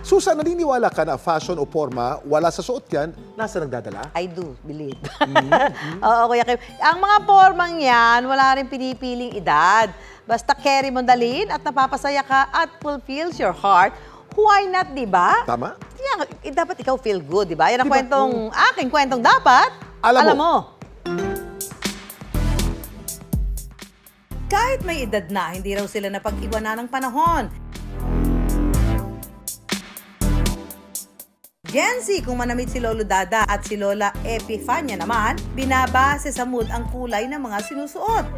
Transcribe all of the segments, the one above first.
Susan, naniniwala ka na fashion o forma, wala sa suot yan, nasa nagdadala? I do believe. Oo, Kuya Kim. Ang mga formang yan, wala rin pinipiling edad. Basta carry mo dalhin at napapasaya ka at fulfills your heart, why not, di ba? Tama? Yan, dapat ikaw feel good, di ba? Yan ang aking kwentong dapat, alam mo. Kahit may edad na, hindi raw sila napag-iwanan ng panahon. Gen Z, kung manamit si Lolo Dada at si Lola Epifania naman, binabase sa mood ang kulay ng mga sinusuot.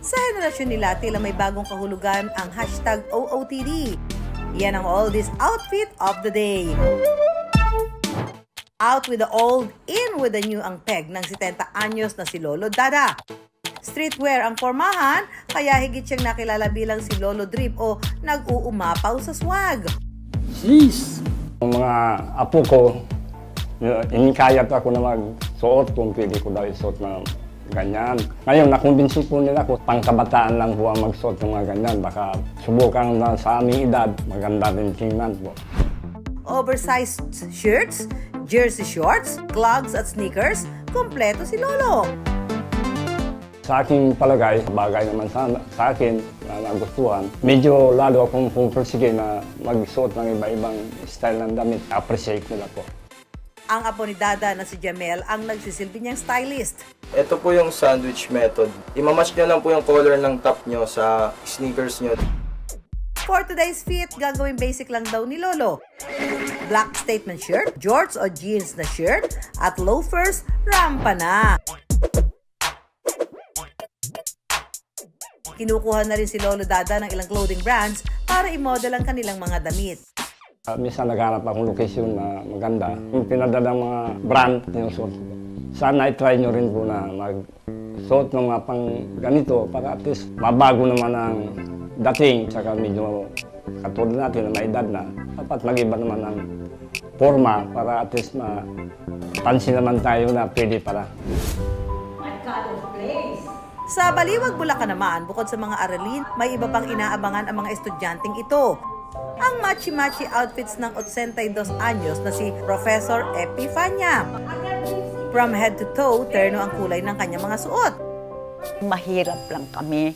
Sa henerasyon nila, tila may bagong kahulugan ang hashtag OOTD. Yan ang oldies outfit of the day. Out with the old, in with the new ang peg ng 70 anyos na si Lolo Dada. Streetwear ang formahan, kaya higit siyang nakilala bilang si Lolo Drip o nag-uumapaw sa swag. Jeez! Ang mga apo ko, inikayat ako na magsuot kung pwede ko daw isuot na ganyan. Ngayon, nakumbinsi po nila ko, pangkabataan lang po ang magsuot ng mga ganyan. Baka subukan na sa aming edad, maganda rin tingnan po. Oversized shirts, jersey shorts, clogs at sneakers, kompleto si Lolo. Sa aking palagay, bagay naman sa akin na nagustuhan. Medyo lalo akong pupursige na magsuot ng iba-ibang style ng damit. Appreciate nila po. Ang apo ni Dada na si Jamel ang nagsisilbi niyang stylist. Ito po yung sandwich method. Imamatch nyo lang po yung color ng top nyo sa sneakers nyo. For today's fit, gagawin basic lang daw ni Lolo. Black statement shirt, jorts o jeans na shirt, at loafers, rampa na. Kinukuha na rin si Lolo Dada ng ilang clothing brands para i-model ang kanilang mga damit. Minsan naghanap akong location na maganda. Yung pinadalang mga brand yung suot ko. Sana i-try nyo rin po na mag-suot ng mga pang ganito para at least mabago naman ang dating. Saka medyo katulad natin na may edad na. Dapat mag-iba naman ang forma para at least mapansin naman tayo na pwede pala. Sa Baliwag, Bulacan naman, bukod sa mga aralin, may iba pang inaabangan ang mga estudyanteng ito. Ang matchy-matchy outfits ng 82 anyos na si Professor Epifania. From head to toe, terno ang kulay ng kanyang mga suot. Mahirap lang kami.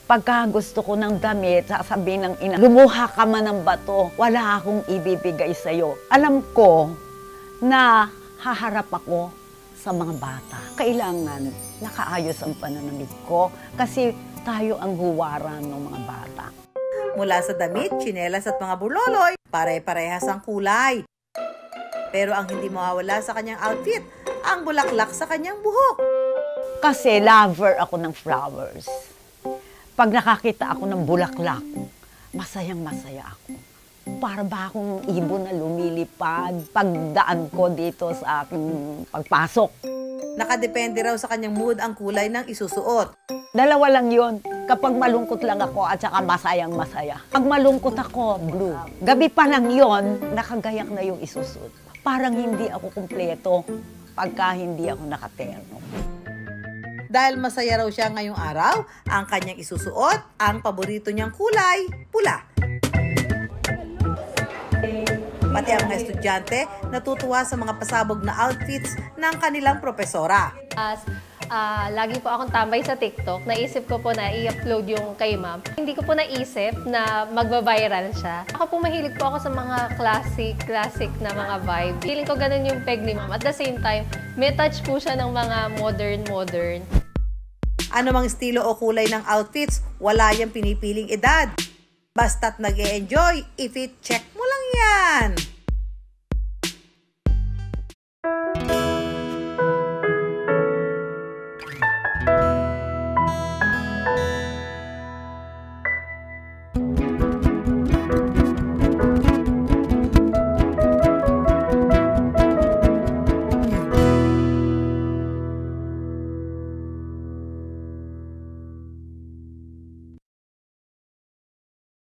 Pagka gusto ko ng damit, sasabihin ng ina, lumuha ka man ng bato, wala akong ibibigay sa'yo. Alam ko na haharap ako sa mga bata. Kailangan nakaayos ang pananamit ko kasi tayo ang huwaran ng mga bata. Mula sa damit, tsinelas at mga buloloy, pare-parehas ang kulay. Pero ang hindi mawawala sa kanyang outfit, ang bulaklak sa kanyang buhok. Kasi lover ako ng flowers. Pag nakakita ako ng bulaklak, masayang-masaya ako. Para ba akong ibon na lumilipad pagdaan ko dito sa aking pagpasok. Nakadepende raw sa kanyang mood ang kulay ng isusuot. Dalawa lang yon. Kapag malungkot lang ako at saka masayang-masaya. Pag malungkot ako, blue. Gabi pa lang yon, nakagayak na yung isusuot. Parang hindi ako kumpleto pagka hindi ako nakaterno. Dahil masaya raw siya ngayong araw, ang kanyang isusuot, ang paborito niyang kulay, pula. Pati ang mga estudyante natutuwa sa mga pasabog na outfits ng kanilang propesora. Lagi po akong tambay sa TikTok. Naisip ko po na i-upload yung kay ma'am. Hindi ko po naisip na magba-viral siya. Ako po mahilig po ako sa mga classic na mga vibe. Feeling ko ganun yung peg ni ma'am. At the same time, may touch po siya ng mga modern. Ano mang estilo o kulay ng outfits, wala yang pinipiling edad. Basta't nag-e-enjoy, if it check mo lang yan.